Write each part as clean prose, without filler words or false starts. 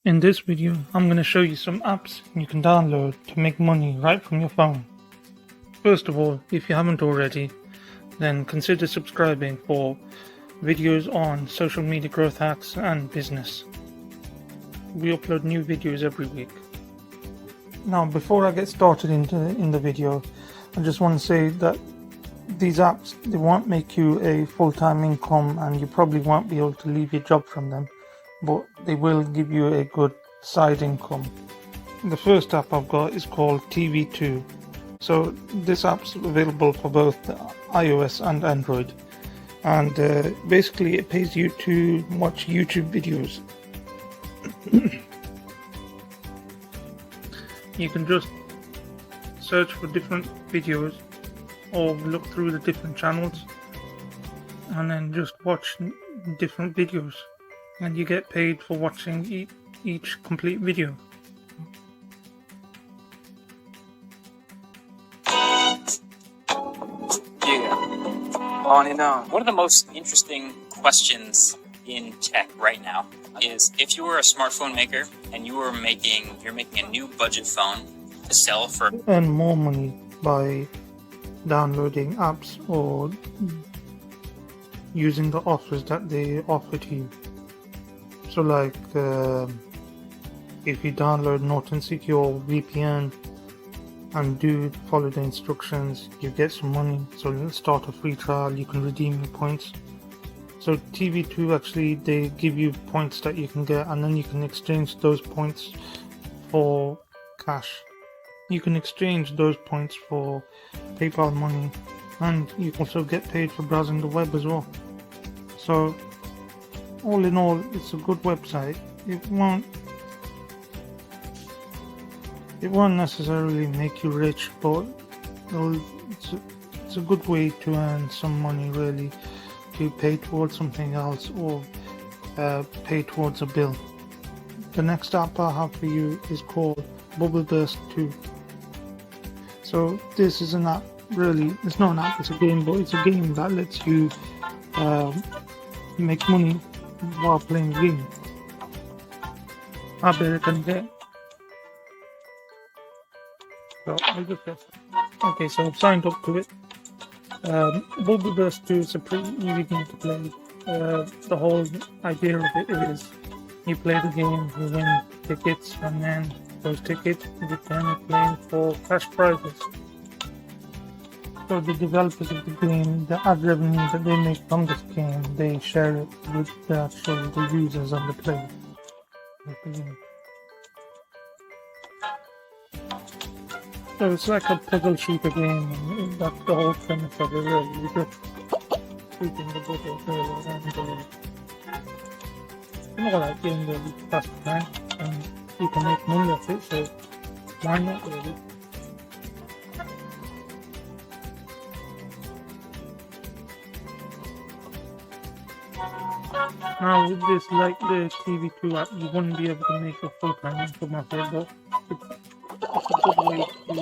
In this video, I'm going to show you some apps you can download to make money right from your phone. First of all, if you haven't already, then consider subscribing for videos on social media growth hacks and business. We upload new videos every week. Now, before I get started in the video, I just want to say that these apps, they won't make you a full-time income and you probably won't be able to leave your job from them, but they will give you a good side income. The first app I've got is called TV2. So this app's available for both iOS and Android, and basically it pays you to watch YouTube videos. You can just search for different videos or look through the different channels and then just watch different videos, and you get paid for watching each complete video. On and on. One of the most interesting questions in tech right now is if you were a smartphone maker and you're making a new budget phone to sell for Earn more money by downloading apps or using the offers that they offer to you. So like if you download Norton Secure VPN and follow the instructions, you get some money. So let's start a free trial, you can redeem your points. So TV2 actually, they give you points that you can get, and then you can exchange those points for cash. You can exchange those points for PayPal money, and you can also get paid for browsing the web as well. So all in all, it's a good website. It won't necessarily make you rich, but it's a good way to earn some money, really, to pay towards something else or pay towards a bill. The next app I have for you is called Bubble Burst 2. So this is an app, really, it's not an app, it's a game, but it's a game that lets you make money while playing the game. I bet it can get. So I'll just press. Okay, so I've signed up to it. Bubble Burst 2 is a pretty easy game to play. The whole idea of it is you play the game, you win tickets, and then those tickets you can claim for cash prizes. So the developers of the game, the ad revenue that they make from this game, they share it with the users and the players of the game. So it's like a puzzle shooter game, and that's the whole premise of it, really. You're just shooting the bubble really, and more like game where you pass the time and you can make money off it, so why not, really? Now with this, like the TV2 app, you wouldn't be able to make a full-time income off it, but it's a good way to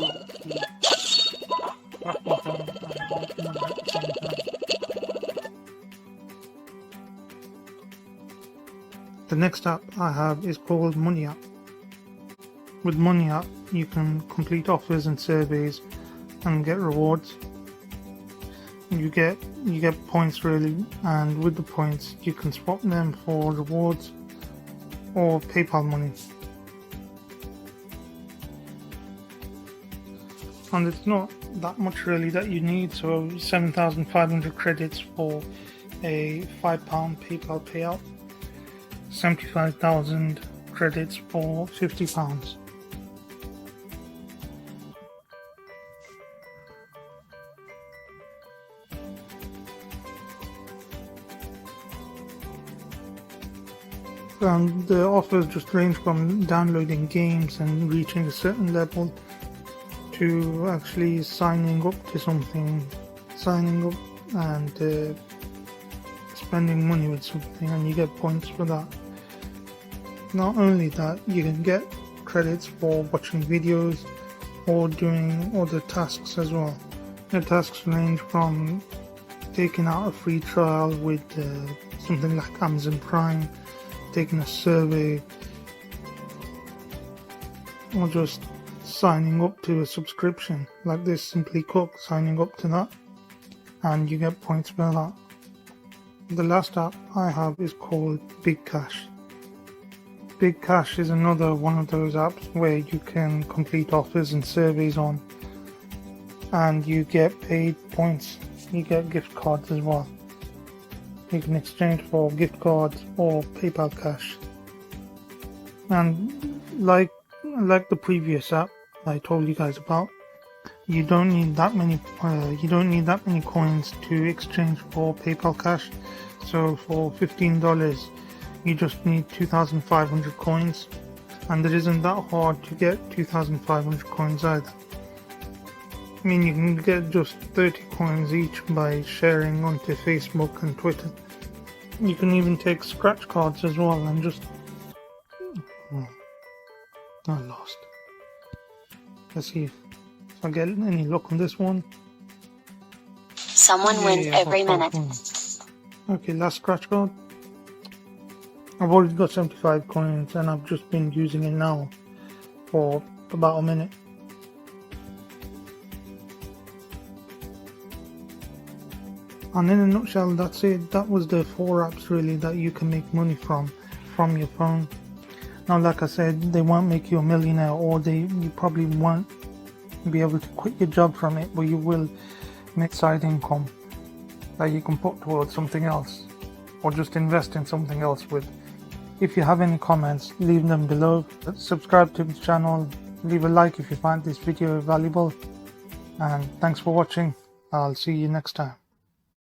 pass the time and make money at the same time. The next app I have is called Money App. With Money App, you can complete offers and surveys and get rewards. You get points, really, and with the points you can swap them for rewards or PayPal money. And it's not that much really that you need, so 7,500 credits for a £5 PayPal payout, 75,000 credits for £50. And the offers just range from downloading games and reaching a certain level to actually signing up to something, and spending money with something, and you get points for that. Not only that, you can get credits for watching videos or doing other tasks as well. The tasks range from taking out a free trial with something like Amazon Prime, taking a survey, or just signing up to a subscription like this Simply Cook, signing up to that, and you get points for that. The last app I have is called Big Cash. Big Cash is another one of those apps where you can complete offers and surveys on, and you get paid points. You get gift cards as well. You can exchange for gift cards or PayPal cash. And like the previous app I told you guys about, you don't need that many coins to exchange for PayPal cash. So for $15 you just need 2,500 coins, and it isn't that hard to get 2,500 coins either. I mean, you can get just 30 coins each by sharing onto Facebook and Twitter. You can even take scratch cards as well and just... I lost. Let's see if I get any luck on this one. Someone wins every minute. Okay, last scratch card. I've already got 75 coins and I've just been using it now for about a minute. And in a nutshell, that's it. That was the 4 apps really that you can make money from your phone. Now, like I said, they won't make you a millionaire, or you probably won't be able to quit your job from it, but you will make side income that you can put towards something else, or just invest in something else with. If you have any comments, leave them below. Subscribe to the channel, leave a like if you find this video valuable, and thanks for watching. I'll see you next time.